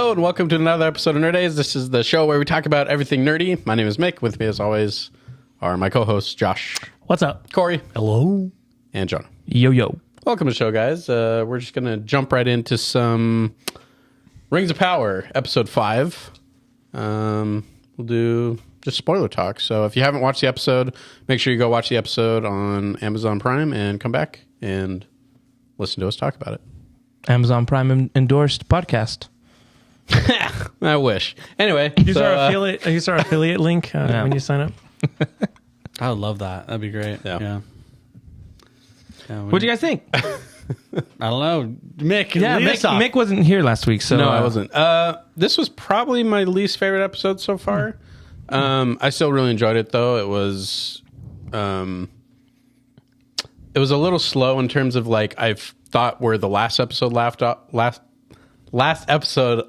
Hello and welcome to another episode of Nerd Days. This is the show where we talk about everything nerdy. My name is Mick. With me, as always, are my co-hosts Josh, What's up? Corey, Hello. and John. Yo, yo. Welcome to the show, guys. We're just going to jump right into some Rings of Power, Episode 5. We'll do just spoiler talk. So if you haven't watched the episode, make sure you go watch the episode on Amazon Prime and come back and listen to us talk about it. Amazon Prime endorsed podcast. I wish. Anyway, Use our affiliate link when you sign up. I would love that. That'd be great. Yeah. What do you guys think? I don't know. Mick, Yeah, lead us off. Mick wasn't here last week, so no, I wasn't. This was probably my least favorite episode so far. I still really enjoyed it, though. It was a little slow in terms of like I thought where the last episode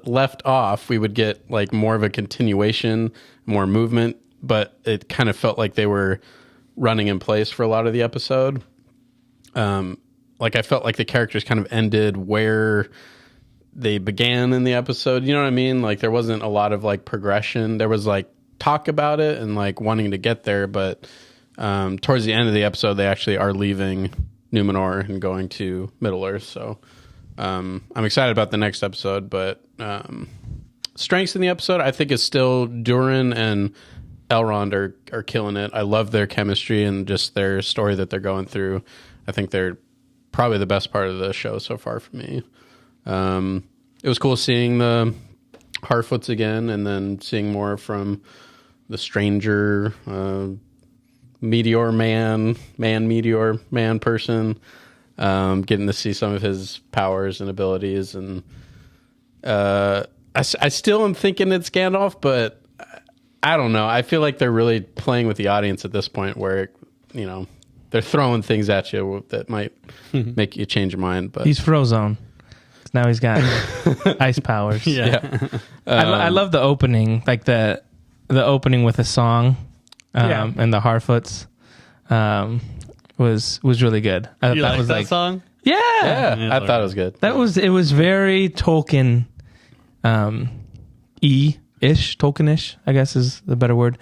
left off, we would get like more of a continuation, more movement, but it kind of felt like they were running in place for a lot of the episode. Like I felt like the characters kind of ended where they began in the episode. You know what I mean? Like there wasn't a lot of like progression. There was like talk about it and like wanting to get there, but towards the end of the episode, they actually are leaving Numenor and going to Middle Earth. So I'm excited about the next episode, but strengths in the episode, I think is still Durin and Elrond are killing it. I love their chemistry and just their story that they're going through. I think they're probably the best part of the show so far for me. It was cool seeing the Harfoots again and then seeing more from the stranger, meteor man person, getting to see some of his powers and abilities. And I still am thinking it's Gandalf, but I don't know. I feel like they're really playing with the audience at this point where, you know, they're throwing things at you that might make you change your mind. But he's Frozone. Now he's got ice powers. yeah. I love the opening, like the opening with a song, and the Harfoots was really good. I thought You that like was that like song? Yeah, I thought it was good. it was very Tolkien, Tolkien-ish, I guess is the better word.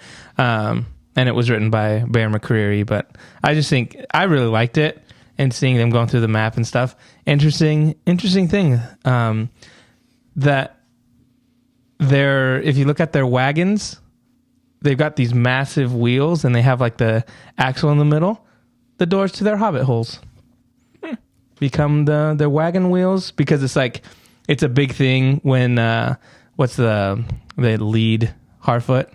And it was written by Bear McCreary, but I just think I really liked it, and seeing them going through the map and stuff. Interesting thing, that if you look at their wagons, they've got these massive wheels and they have like the axle in the middle. The doors to their hobbit holes become their wagon wheels, because it's a big thing when what's the lead Harfoot?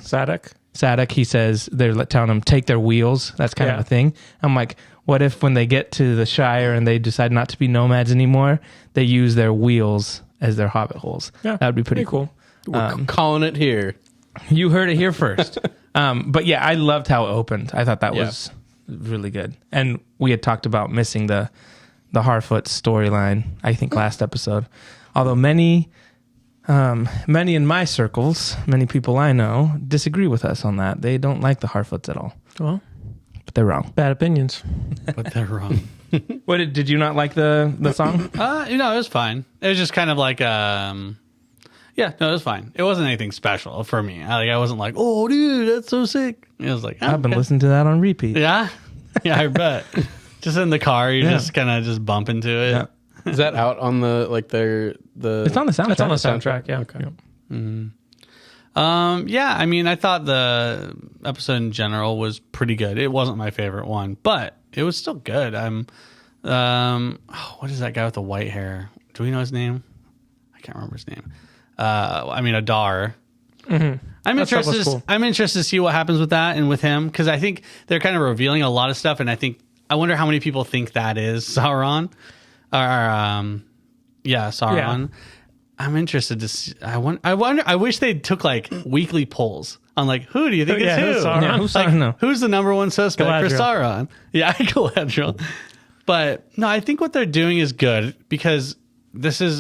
Sadok, he says they're telling them take their wheels. That's kind of a thing. I'm like, what if when they get to the Shire and they decide not to be nomads anymore, they use their wheels as their hobbit holes? Yeah, that would be pretty cool. We're calling it here. You heard it here first. But yeah, I loved how it opened. I thought that was really good. And we had talked about missing the Harfoot storyline, I think, last episode. Although many in my circles, many people I know, disagree with us on that. They don't like the Harfoots at all. Well, But they're wrong. bad opinions. But they're wrong. What did you not like the song? It was fine. It was just kind of like, it was fine. It wasn't anything special for me. I wasn't like, oh, dude, that's so sick. It was like, I've been listening to that on repeat. Yeah? Yeah, I bet. Just in the car, you just kind of just bump into it. Yeah. Is that out on the like the? It's on the soundtrack. It's on the soundtrack, yeah. Okay. Yeah. I mean, I thought the episode in general was pretty good. It wasn't my favorite one, but it was still good. What is that guy with the white hair? Do we know his name? I can't remember his name. Adar. Mm-hmm. I'm That stuff was interested. cool. I'm interested to see what happens with that and with him, because I think they're kind of revealing a lot of stuff, and I wonder how many people think that is Sauron, Sauron. Yeah. I'm interested to see. I wonder. I wish they took like weekly polls on like, who do you think is who's who? Sauron? Yeah, who's Like, Sauron? No. who's the number one suspect for Galadriel. Sauron? Yeah, Galadriel. But no, I think what they're doing is good, because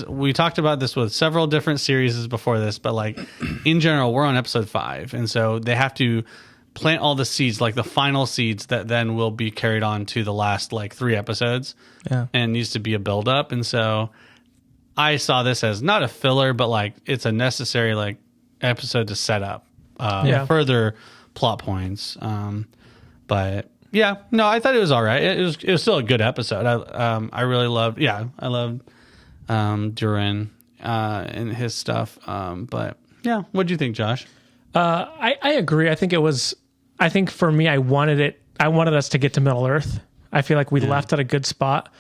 we talked about this with several different series before this, but like in general, we're on episode 5. And so they have to plant all the seeds, like the final seeds that then will be carried on to the last like 3 episodes. Yeah. And it needs to be a build up. And so I saw this as not a filler, but like it's a necessary like episode to set up further plot points. But yeah, no, I thought it was all right. It was still a good episode. I really loved. Yeah, I loved Duran and his stuff. But yeah, what do you think, Josh? I agree. I think for me, I wanted us to get to Middle Earth. I feel like we left at a good spot.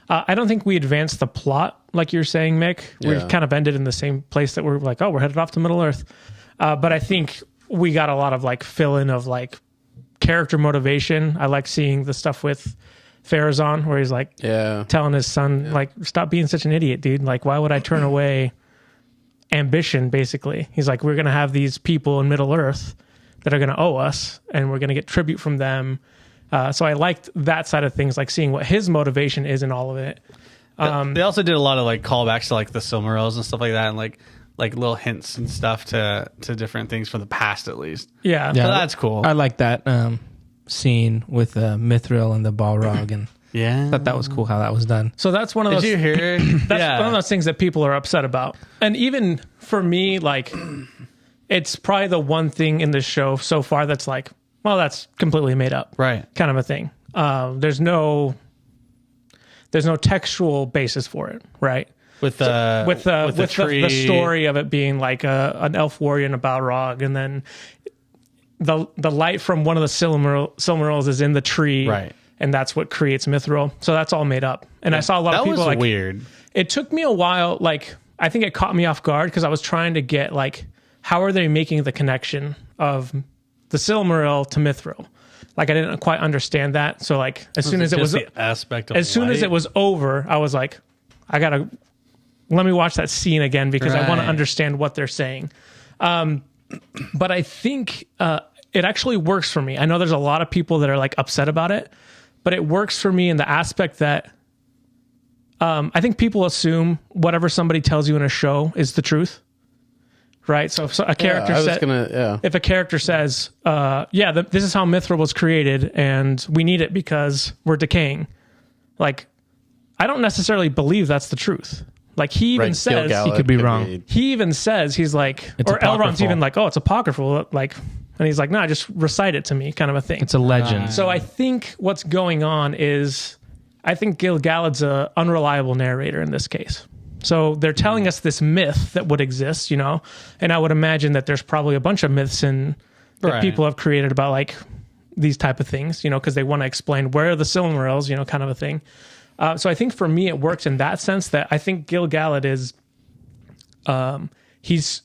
I don't think we advanced the plot like you're saying, Mick. We kind of ended in the same place that we're like, oh, we're headed off to Middle Earth. But I think we got a lot of like fill in of like character motivation. I like seeing the stuff with Farazan where he's like telling his son, like, stop being such an idiot, dude. Like, why would I turn away ambition, basically? He's like, we're going to have these people in Middle Earth that are going to owe us and we're going to get tribute from them. So I liked that side of things, like seeing what his motivation is in all of it. They also did a lot of like callbacks to like the Silmarils and stuff like that, and like little hints and stuff to different things from the past, at least. Yeah. So that's cool. I like that scene with Mithril and the Balrog, and thought that was cool how that was done. So that's one of those. Did you hear? That's one of those things that people are upset about, and even for me, like, it's probably the one thing in this show so far that's like, well, that's completely made up, Right. kind of a thing. There's no textual basis for it, right? With the story of it being like an elf warrior and a Balrog, and then the light from one of the Silmarils is in the tree, right? And that's what creates Mithril. So that's all made up. And I saw a lot of people was like weird. It took me a while. Like, I think it caught me off guard because I was trying to get like, how are they making the connection of the Silmaril to Mithril? Like, I didn't quite understand that. So like, as soon as it was the aspect of soon as it was over, I was like, let me watch that scene again because I want to understand what they're saying. But I think it actually works for me. I know there's a lot of people that are like upset about it, but it works for me in the aspect that I think people assume whatever somebody tells you in a show is the truth. Right. So if a character if a character says, this is how Mithril was created and we need it because we're decaying. Like, I don't necessarily believe that's the truth. Like, he even says he could be wrong. He even says, he's like, or Elrond's even like, oh, it's apocryphal. Like, and he's like, no, just recite it to me, kind of a thing. It's a legend. So I think what's going on is, I think Gil-galad's an unreliable narrator in this case. So they're telling us this myth that would exist, and I would imagine that there's probably a bunch of myths that people have created about like these type of things, because they want to explain where are the Silmarils, kind of a thing. So I think for me, it works in that sense that I think Gil-galad is, he's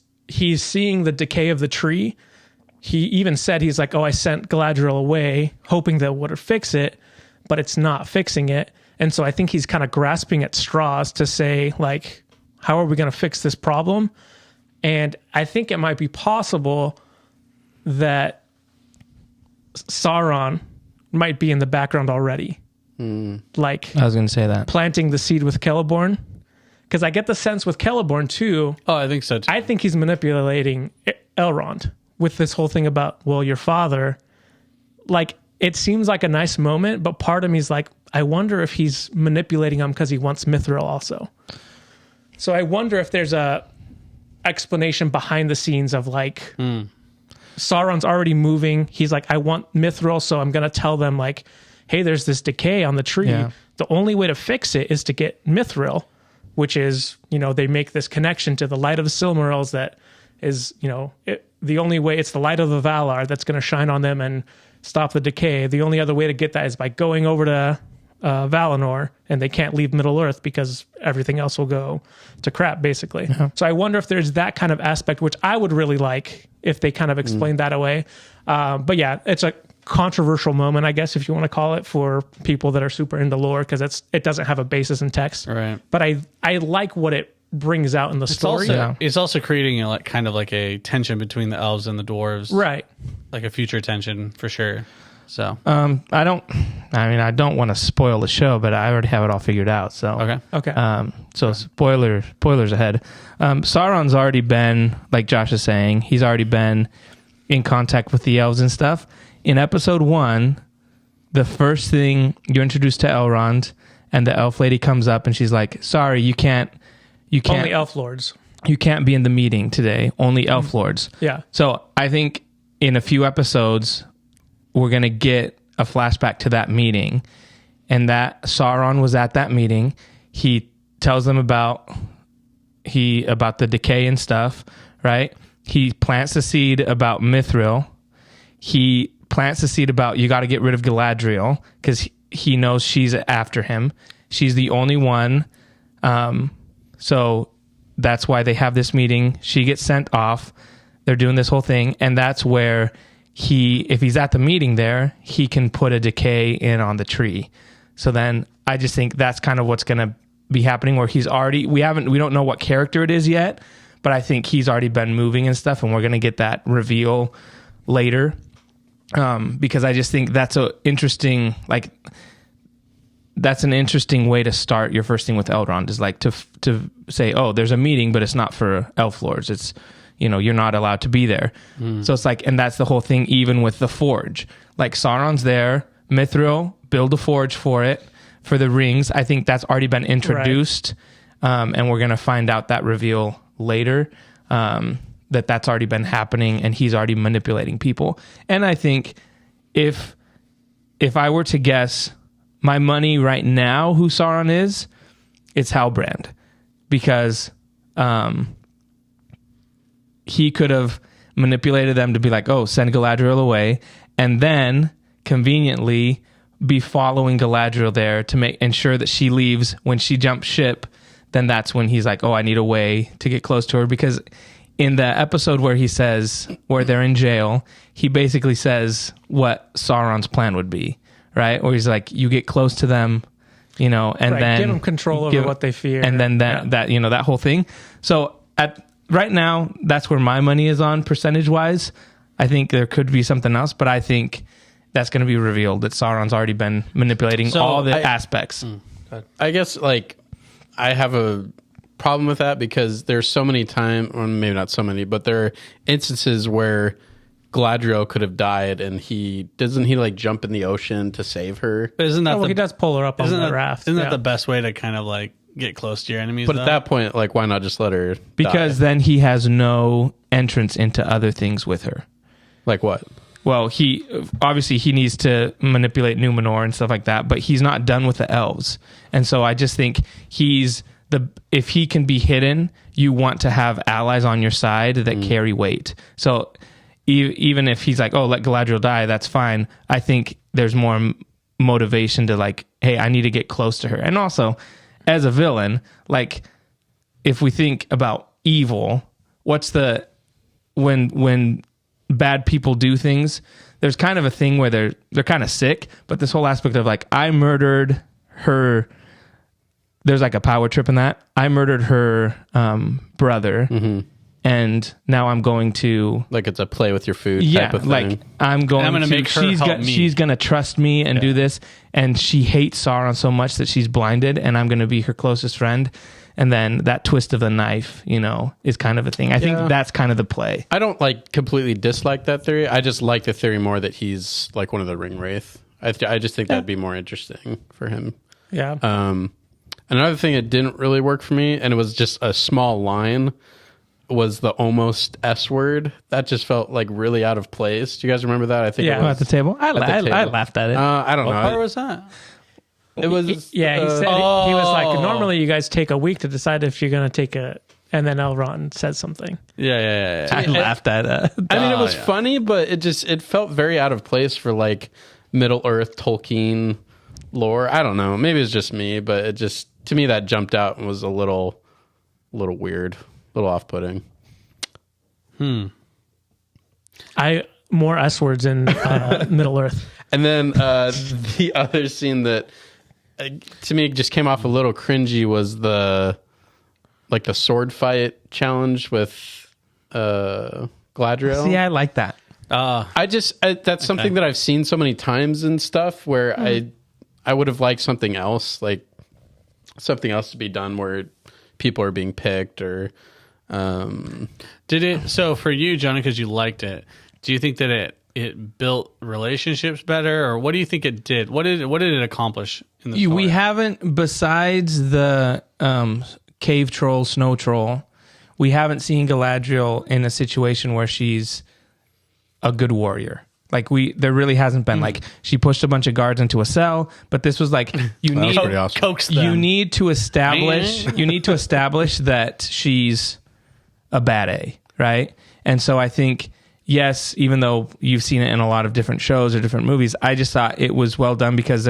seeing the decay of the tree. He even said, he's like, oh, I sent Galadriel away hoping that it would fix it, but it's not fixing it. And so I think he's kind of grasping at straws to say, like, how are we going to fix this problem? And I think it might be possible that Sauron might be in the background already. Like, I was going to say that. Planting the seed with Celeborn. Because I get the sense with Celeborn, too. Oh, I think so, too. I think he's manipulating Elrond with this whole thing about, well, your father. Like, it seems like a nice moment, but part of me is like, I wonder if he's manipulating him because he wants Mithril also. So I wonder if there's a explanation behind the scenes of like, Sauron's already moving. He's like, I want Mithril, so I'm going to tell them like, hey, there's this decay on the tree. Yeah. The only way to fix it is to get Mithril, which is, they make this connection to the light of the Silmarils that is, the only way, it's the light of the Valar that's going to shine on them and stop the decay. The only other way to get that is by going over to Valinor, and they can't leave Middle Earth because everything else will go to crap, basically. Yeah. So I wonder if there's that kind of aspect, which I would really like if they kind of explain that away. But yeah, it's a controversial moment, I guess, if you want to call it, for people that are super into lore, because it doesn't have a basis in text. Right. But I like what it brings out in the story. It's also creating kind of like a tension between the elves and the dwarves. Right. Like a future tension for sure. So I don't want to spoil the show, but I already have it all figured out. So okay. So spoilers ahead. Sauron's already been, like Josh is saying, he's already been in contact with the elves and stuff. In episode 1, the first thing you're introduced to Elrond, and the elf lady comes up and she's like, sorry, you can't you can't Only elf lords. you can't be in the meeting today. Only elf lords. Yeah. So I think in a few episodes, we're going to get a flashback to that meeting, and that Sauron was at that meeting. He tells them about the decay and stuff, right? He plants the seed about Mithril. He plants the seed about you got to get rid of Galadriel because he knows she's after him. She's the only one. So that's why they have this meeting. She gets sent off. They're doing this whole thing. And that's where if he's at the meeting there, he can put a decay in on the tree. So then I just think that's kind of what's going to be happening, where he's already, we don't know what character it is yet, but I think he's already been moving and stuff. And we're going to get that reveal later. Because I just think that's an interesting way to start your first thing with Elrond, is like to say, oh, there's a meeting, but it's not for elf lords. It's, you're not allowed to be there. So it's like, and that's the whole thing, even with the forge. Like Sauron's there, Mithril, build a forge for the rings. I think that's already been introduced. Right. And we're going to find out that reveal later, that's already been happening, and he's already manipulating people. And I think if I were to guess my money right now, who Sauron is, it's Halbrand, because he could have manipulated them to be like, oh, send Galadriel away, and then conveniently be following Galadriel there to ensure that she leaves. When she jumps ship, then that's when he's like, oh, I need a way to get close to her. Because in the episode where they're in jail, he basically says what Sauron's plan would be, right? Where he's like, you get close to them, and right, then give them control over what they fear, and then that whole thing. So right now, that's where my money is on percentage wise. I think there could be something else, but I think that's going to be revealed that Sauron's already been manipulating all the aspects. I guess I have a problem with that, because there's so many times, or maybe not so many, but there are instances where Galadriel could have died, and he jump in the ocean to save her. But isn't that he does pull her up on the raft. Isn't that the best way to kind of get close to your enemies? But at that point, why not just let her Because die? then he has no entrance into other things with her. Like what? Well, he needs to manipulate Numenor and stuff like that, but he's not done with the elves. And so I just think if he can be hidden, you want to have allies on your side that carry weight. So even if he's like, oh, let Galadriel die, that's fine. I think there's more motivation to hey, I need to get close to her. And also, as a villain, if we think about evil, when bad people do things, there's kind of a thing where they're kind of sick, but this whole aspect of I murdered her, there's a power trip in that. I murdered her brother, and now I'm going to it's a play with your food type of thing. I'm going to make her help me. She's going to trust me and do this, and she hates Sauron so much that she's blinded, and I'm going to be her closest friend. And then that twist of the knife, is kind of a thing. I think that's kind of the play. I don't completely dislike that theory. I just like the theory more that he's one of the ring wraith. I just think that'd be more interesting for him. Yeah. Another thing that didn't really work for me, and it was just a small line, was the almost S word. That just felt really out of place. Do you guys remember that? I think it was at the table. I laughed at it. I don't know. What part was that? It was he said he was like, normally you guys take a week to decide if you're going to take and then Elrond said something. Yeah. I laughed at it. I mean, it was funny, but it felt very out of place for Middle Earth Tolkien lore. I don't know. Maybe it's just me, but it just, to me, that jumped out and was a little weird, a little off-putting. More S words in Middle Earth. And then the other scene that to me just came off a little cringy was the sword fight challenge with Galadriel. See, I like that. That's something that I've seen so many times and stuff where I would have liked something else, something else to be done where people are being picked or did it. So for you, Jonah, because you liked it, do you think that it built relationships better, or what do you think it did? What did it accomplish in the story? We haven't, besides the cave troll, snow troll. We haven't seen Galadriel in a situation where she's a good warrior. Like there really hasn't been like she pushed a bunch of guards into a cell, but this was like you That was need pretty awesome. Coax them. you need to establish that she's a bad A, right? And so I think yes, even though you've seen it in a lot of different shows or different movies, I just thought it was well done because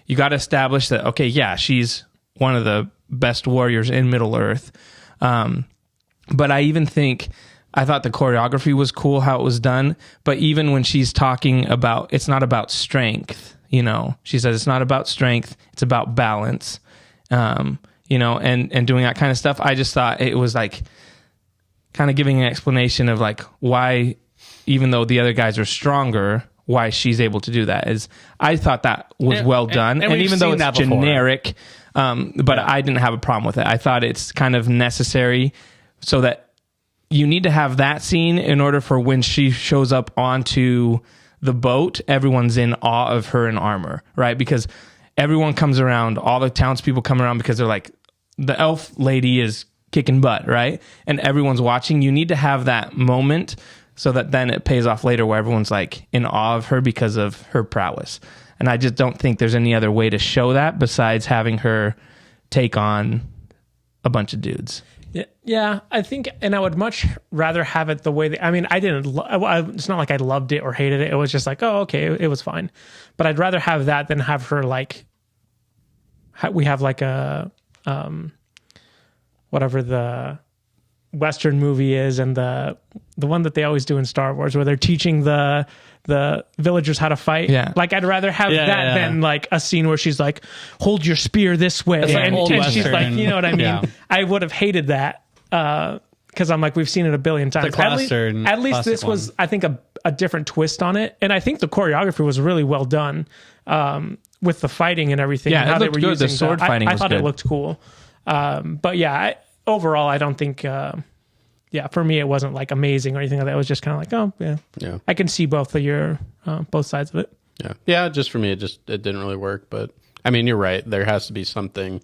you got to establish that okay, yeah, she's one of the best warriors in Middle Earth. But I thought the choreography was cool, how it was done. But even when she's talking about, it's not about strength, she says it's not about strength, it's about balance, and doing that kind of stuff. I just thought it was like kind of giving an explanation of like why, even though the other guys are stronger, why she's able to do that. I thought that was well done. And we've even though seen it's that before. generic, but I didn't have a problem with it. I thought it's kind of necessary so that you need to have that scene in order for when she shows up onto the boat, everyone's in awe of her in armor, right? Because everyone comes around, all the townspeople come around because they're like, the elf lady is kicking butt, right? And everyone's watching. You need to have that moment so that then it pays off later where everyone's like in awe of her because of her prowess. And I just don't think there's any other way to show that besides having her take on a bunch of dudes. Yeah, I think, and I would much rather have it the way that, I didn't, it's not like I loved it or hated it. It was just like, oh, okay, it was fine. But I'd rather have that than have her like, we have like a, whatever the Western movie is, and the one that they always do in Star Wars where they're teaching the villagers how to fight. Yeah. Like I'd rather have that than like a scene where she's like, hold your spear this way. It's like And, old and she's Western. like, you know what I mean? Yeah. I would have hated that. Because I'm like, we've seen it a billion times. At least this was, I think, a different twist on it. And I think the choreography was really well done with the fighting and everything. Yeah, and how it they looked were good. using The sword fighting I was thought good. it looked cool. But yeah, overall, I don't think, for me, it wasn't like amazing or anything like that. It was just kind of like, oh, yeah. Yeah. I can see both sides of it. Yeah. Yeah. Just for me, it didn't really work. But I mean, you're right. There has to be something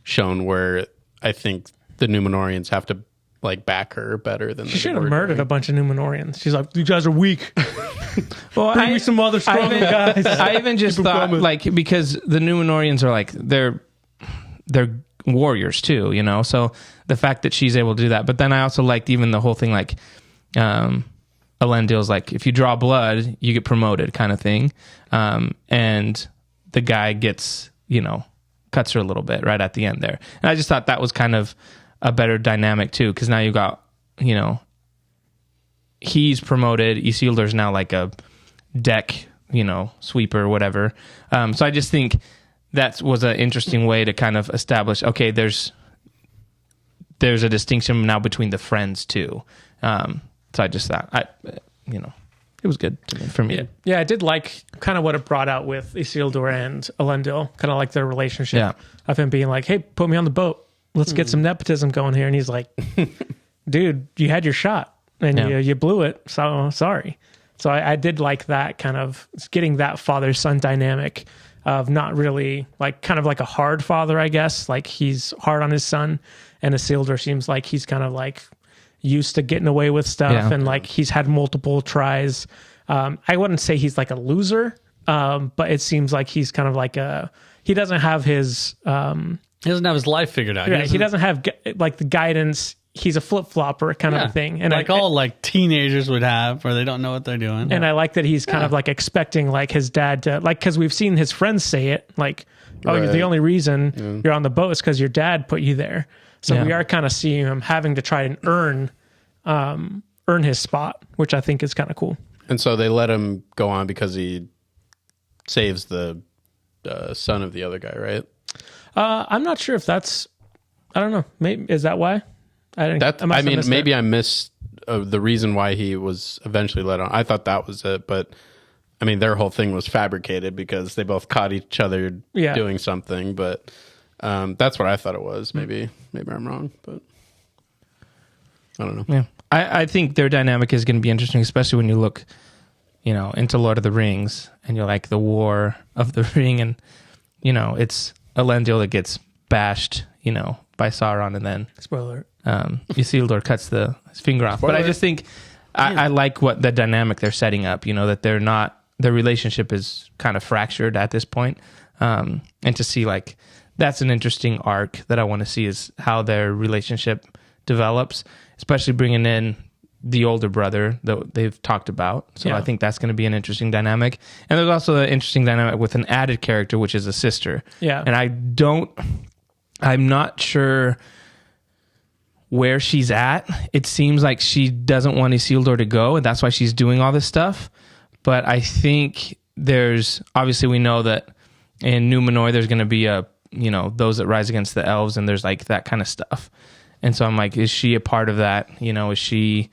shown where I think the Numenorians have to like back her better than She should have murdered a bunch of Numenorians. She's like, you guys are weak. Well, Bring me some other stronger guys. I even just thought like because the Numenorians are like they're warriors too, So the fact that she's able to do that, but then I also liked even the whole thing like Elendil's like if you draw blood, you get promoted kind of thing, and the guy gets cuts her a little bit right at the end there, and I just thought that was kind of a better dynamic too because now you got he's promoted. Isildur's now like a deck, sweeper or whatever. So I just think that was an interesting way to kind of establish, okay, there's a distinction now between the friends too. So I just thought, it was good for me. Yeah, I did like kind of what it brought out with Isildur and Elendil, kind of like their relationship of him being like, hey, put me on the boat. Let's get some nepotism going here. And he's like, dude, you had your shot and you blew it. So sorry. So I did like that kind of getting that father-son dynamic of not really like kind of like a hard father, I guess. Like he's hard on his son, and Isildur seems like he's kind of like used to getting away with stuff and like he's had multiple tries. I wouldn't say he's like a loser, but it seems like he's kind of like he doesn't have his he doesn't have his life figured out. he doesn't have like the guidance. He's a flip-flopper kind of a thing. And like all like teenagers would have where they don't know what they're doing. And I like that he's kind of like expecting like his dad to like, because we've seen his friends say it like, oh, Right. the only reason you're on the boat is because your dad put you there. So we are kind of seeing him having to try and earn his spot, which I think is kind of cool. And so they let him go on because he saves the son of the other guy, right? I'm not sure if that's, I don't know. Maybe, is that why? Maybe I missed the reason why he was eventually let on. I thought that was it, but I mean, their whole thing was fabricated because they both caught each other doing something. But that's what I thought it was. Maybe I'm wrong, but I don't know. Yeah, I think their dynamic is going to be interesting, especially when you look, into Lord of the Rings and you're like the War of the Ring, and it's Elendil that gets bashed, by Sauron, and then Spoiler. Isildur cuts his finger off. But I just think I like what the dynamic they're setting up. That they're not, their relationship is kind of fractured at this point. And to see that's an interesting arc that I want to see, is how their relationship develops, especially bringing in the older brother that they've talked about. So Yeah. I think that's going to be an interesting dynamic. And there's also an interesting dynamic with an added character, which is a sister. Yeah. And I'm not sure where she's at. It seems like she doesn't want Isildur to go, and that's why she's doing all this stuff. But I think obviously we know that in Numenor there's going to be those that rise against the elves, and there's that kind of stuff. And so I'm like, is she a part of that? Does she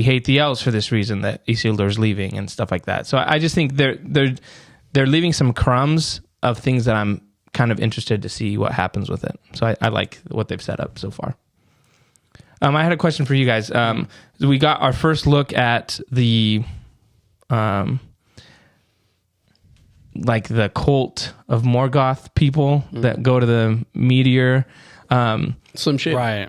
hate the elves for this reason, that Isildur's leaving and stuff like that? So I just think they're leaving some crumbs of things that I'm kind of interested to see what happens with it. So I like what they've set up so far. I had a question for you guys. We got our first look at the the cult of Morgoth people that go to the meteor. Some shit. Right.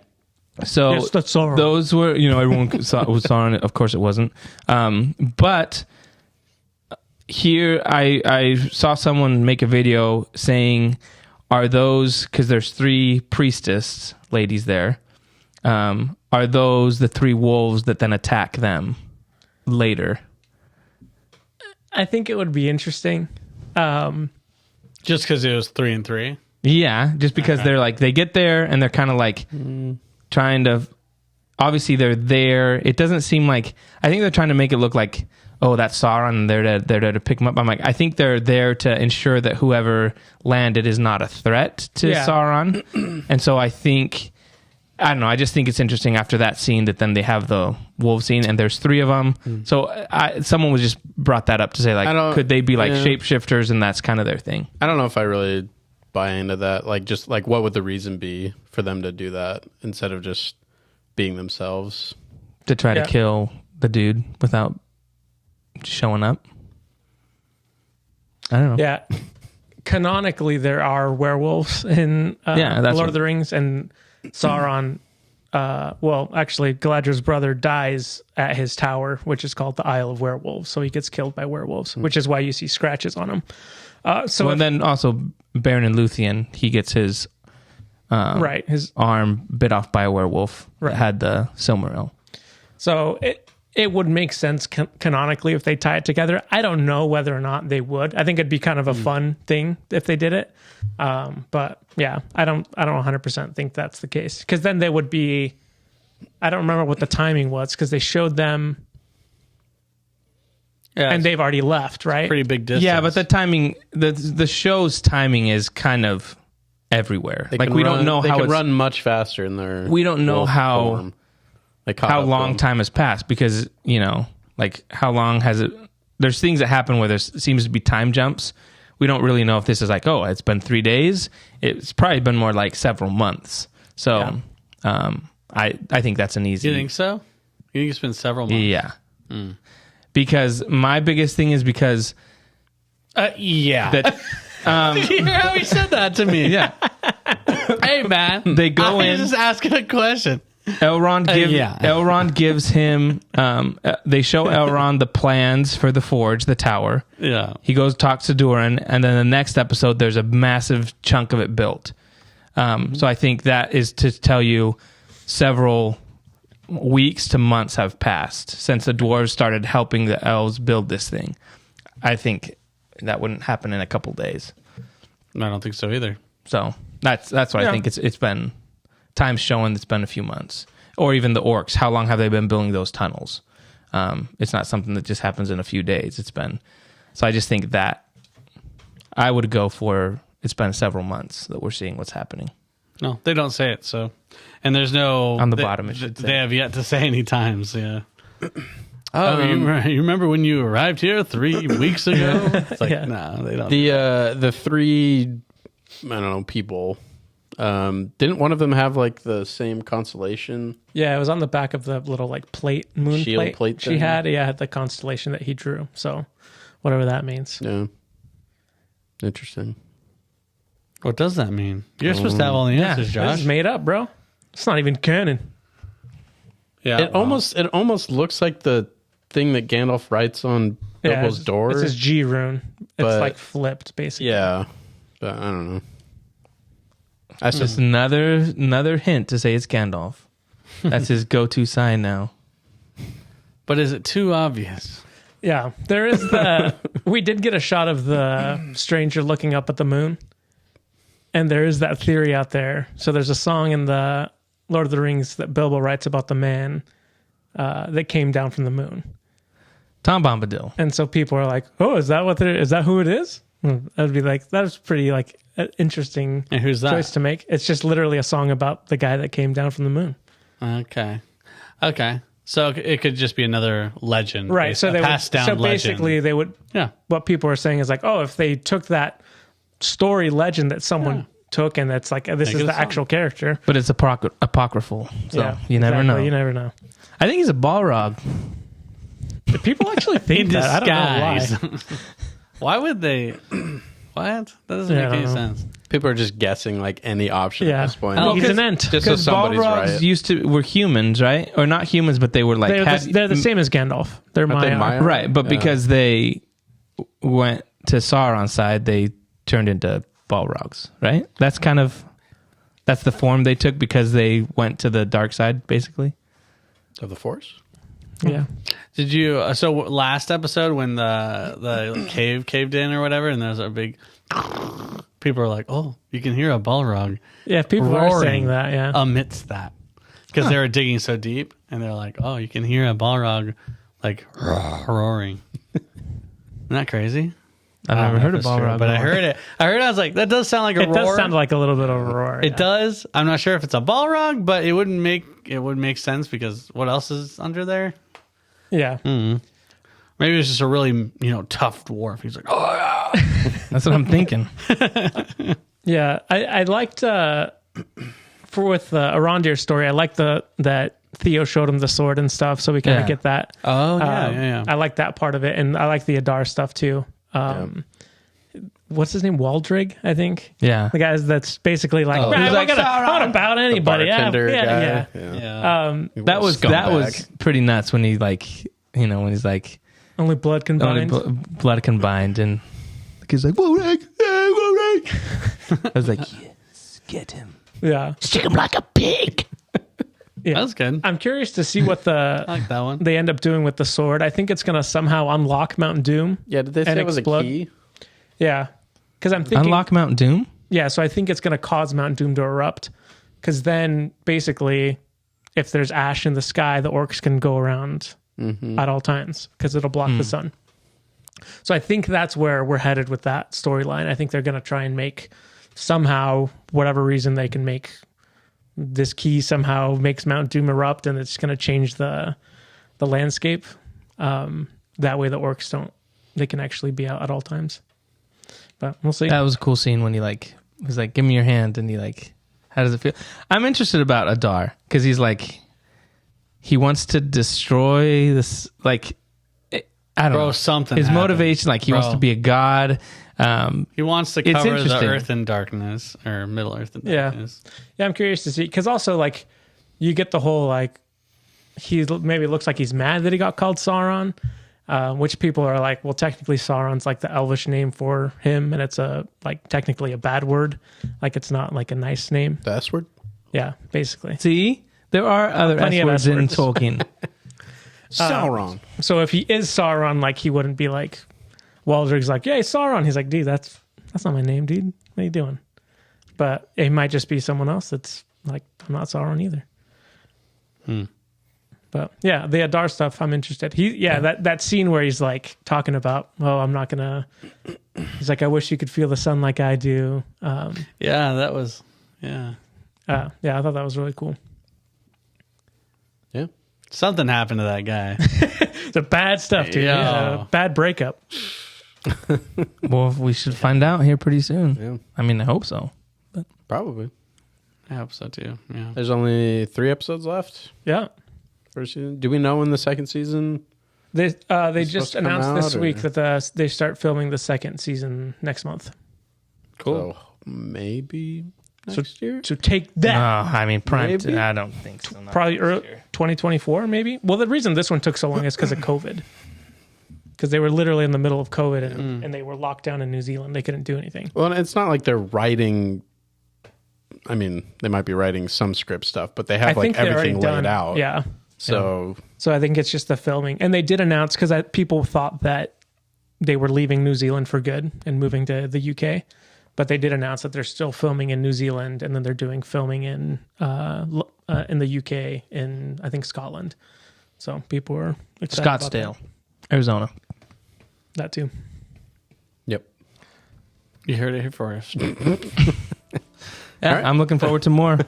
So Yes, that's Sauron. those were, everyone saw it was Sauron. Of course it wasn't. But here I saw someone make a video saying, are those, because there's 3 priestess ladies there, are those the 3 wolves that then attack them later? I think it would be interesting. Just because it was 3 and 3. Yeah, just because they're they get there and they're kind of trying to, obviously they're there. It doesn't seem like, I think they're trying to make it look like, oh, that's Sauron, and they're there to pick them up. I'm like, I think they're there to ensure that whoever landed is not a threat to Yeah. Sauron. And so I think, I don't know, I just think it's interesting after that scene that then they have the wolf scene, and there's 3 of them. So someone was just brought that up to say, could they be shapeshifters, and that's kind of their thing. I don't know if I really buy into that. What would the reason be for them to do that instead of just being themselves? To try Yeah. to kill the dude without showing up. I don't know. Yeah. Canonically, there are werewolves in Yeah, that's Lord what- of the Rings, and Sauron. Actually, Galadriel's brother dies at his tower, which is called the Isle of Werewolves. So he gets killed by werewolves, which is why you see scratches on him. And then also Baron and Luthien, he gets his right, his arm bit off by a werewolf Right. that had the Silmaril. So it would make sense canonically if they tie it together. I don't know whether or not they would. I think it'd be kind of a fun thing if they did it. But yeah, I don't 100% think that's the case, because then they would be. I don't remember what the timing was, because they showed them Yeah. and they've already left, right? pretty big distance. Yeah, but the timing, the show's timing is kind of everywhere. They Like can we run- don't know they how can it's, run much faster in their. we don't know wolf how form. They caught how up long to 'em. time has passed, because how long has it? There's things that happen where there seems to be time jumps. We don't really know if this is it's been 3 days. It's probably been more like several months. So I think that's an easy. You think so? You think it's been several months? Yeah. Because my biggest thing is because Yeah. that You hear how he said that to me? yeah, Hey, man. They go I in- was just asking a question. Elrond gives him they show Elrond the plans for the forge, the tower. Yeah. He goes talks to Durin, and then the next episode there's a massive chunk of it built. So I think that is to tell you several weeks to months have passed since the dwarves started helping the elves build this thing. I think that wouldn't happen in a couple days. I don't think so either. So that's what I Yeah. think. It's been time's showing it's been a few months, or even the orcs. How long have they been building those tunnels? It's not something that just happens in a few days. It's been, so I just think that I would go for it's been several months that we're seeing what's happening. No, they don't say it. So, and there's no On the bottom it should say. They have yet to say any times. Yeah. You remember when you arrived here 3 weeks ago? It's like, Yeah. no, they don't. The 3, I don't know, people. Didn't one of them have the same constellation? Yeah, it was on the back of the little plate, moon Shield plate she thing? had. Yeah, had the constellation that he drew. So whatever that means. Yeah. Interesting. What does that mean? You're supposed to have all the answers, This Josh. is made up, bro. It's not even canon. Yeah, It almost looks like the thing that Gandalf writes on Bilbo's door. It's his G rune. It's But- like flipped, basically. Yeah, but I don't know. That's Just just another hint to say it's Gandalf. That's his go-to sign now. But is it too obvious? Yeah, there is the. We did get a shot of the stranger looking up at the moon, and there is that theory out there. So there's a song in the Lord of the Rings that Bilbo writes about the man that came down from the moon, Tom Bombadil. and so people are like, "Oh, is that who it is?" I'd be like, "That was pretty like an interesting And who's that? choice to make." It's just literally a song about the guy that came down from the moon. Okay. So it could just be another legend, Right. So a they passed down so legend. basically they would. Yeah. What people are saying is like, oh, if they took that story legend that someone took and that's like this Make is it a the song. actual character. But it's apocryphal, so you never exactly. know. You never know. I think he's a Balrog. Do people actually think In that? I disguise. don't know why. Why would they? What? That doesn't Yeah, I make any don't know. sense. people are just guessing like any option Yeah. at this point. Oh, he's an ent. Just so Because somebody's Balrogs right. were humans, right? Or not humans, but they were like They're the same as Gandalf. They're Aren't they Maiar. Maiar? right. But Yeah. because they went to Sauron's side, they turned into Balrogs, right? That's the form they took because they went to the dark side, basically. Of the Force? Yeah. Did you? So last episode when the cave caved in or whatever, and there's a big. People are like, "Oh, you can hear a Balrog Yeah. People are roaring saying that. Yeah. amidst that," because they were digging so deep, and they're like, "Oh, you can hear a Balrog like roaring." Isn't that crazy? I've I don't never know heard if of it's true, Balrog. but I heard it. I was like, that does sound like a It roar. does sound like a little bit of a roar. It does. I'm not sure if it's a Balrog, but it would make sense because what else is under there? Yeah. Maybe it's just a really tough dwarf. He's like, oh yeah. That's what I'm thinking. Yeah. I liked with Arondir's story. I liked that Theo showed him the sword and stuff, so we kind of Yeah. get that. Oh yeah. I like that part of it, and I like the Adar stuff too. What's his name? Waldrig, I think. Yeah. The guy that's basically like, Oh. "Man, He's I'm like, not about anybody. Yeah, Bartender yeah, guy. yeah. Yeah. That was pretty nuts when he when he's like Only blood only combined. blood combined and the kid's like Wodeg, Wodeg. I was like, yes, get him, Yeah, stick him like a pig. yeah. That was good. I'm curious to see what I like that one. they end up doing with the sword. I think it's going to somehow unlock Mount Doom. Yeah, did they say And it was explode. a key? Yeah, because I'm thinking. Unlock Mount Doom. Yeah, so I think it's going to cause Mount Doom to erupt. Because then, basically, if there's ash in the sky, the orcs can go around at all times because it'll block the sun. So I think that's where we're headed with that storyline. I think they're going to try and make somehow, whatever reason they can make this key somehow makes Mount Doom erupt, and it's going to change the landscape. That way, the orcs they can actually be out at all times. But we'll see. That was a cool scene when he was like, give me your hand, and he how does it feel? I'm interested about Adar because he's like, he wants to destroy this, I don't Bro, know. something His happened. motivation, he wants Bro. to be a god. He wants to It's cover the interesting. earth in darkness or Middle Earth in Yeah. darkness. Yeah, I'm curious to see because also you get the whole he maybe looks like he's mad that he got called Sauron, which people are like, well, technically Sauron's the Elvish name for him, and it's technically a bad word, it's not a nice name. The S word? Yeah, basically. See, there are other Plenty S of words in S-words. Tolkien. Sauron. So if he is Sauron, he wouldn't be like Waldrig's yeah, Sauron. He's like, dude, that's not my name, dude. What are you doing? But it might just be someone else that's I'm not Sauron either. But yeah, the Adar stuff, I'm interested. That scene where he's talking about, oh, I'm not gonna. He's like, I wish you could feel the sun like I do. Yeah, that was. Yeah. Yeah, I thought that was really cool. Yeah. Something happened to that guy. The bad stuff, dude. Yeah. Yeah, bad breakup. Well, we should find out here pretty soon. Yeah. I mean, I hope so. Probably. I hope so too. Yeah. There's only 3 episodes left. Yeah. First season. Do we know when the second season? They It's just supposed to come announced this out, week or- that they start filming the second season next month. Cool. So maybe next year. So take that. I mean, prime. Maybe. I don't think so. Not Probably this year. 2024, maybe. Well, the reason this one took so long is because of COVID. Because they were literally in the middle of COVID and they were locked down in New Zealand. They couldn't do anything. Well, it's not like they're writing. I mean, they might be writing some script stuff, but they have like they're already everything laid out. Yeah. So So I think it's just the filming. And they did announce, because people thought that they were leaving New Zealand for good and moving to the UK. But they did announce that they're still filming in New Zealand, and then they're doing filming in the UK, in, I think, Scotland. So people were excited about Scottsdale, Arizona. that too. yep. You heard it here first. Yeah, right. I'm looking forward to more.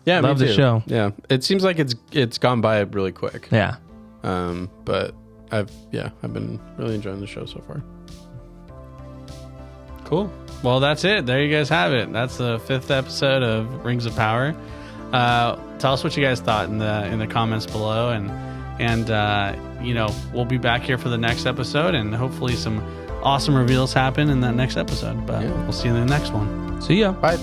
Yeah, Love me the too. show. Yeah, it seems like it's gone by really quick. Yeah. But I've been really enjoying the show so far. Cool. Well, that's it. There you guys have it. That's the 5th episode of Rings of Power. Tell us what you guys thought in the comments below, and we'll be back here for the next episode, and hopefully some awesome reveals happen in that next episode. But we'll see you in the next one. See ya. Bye.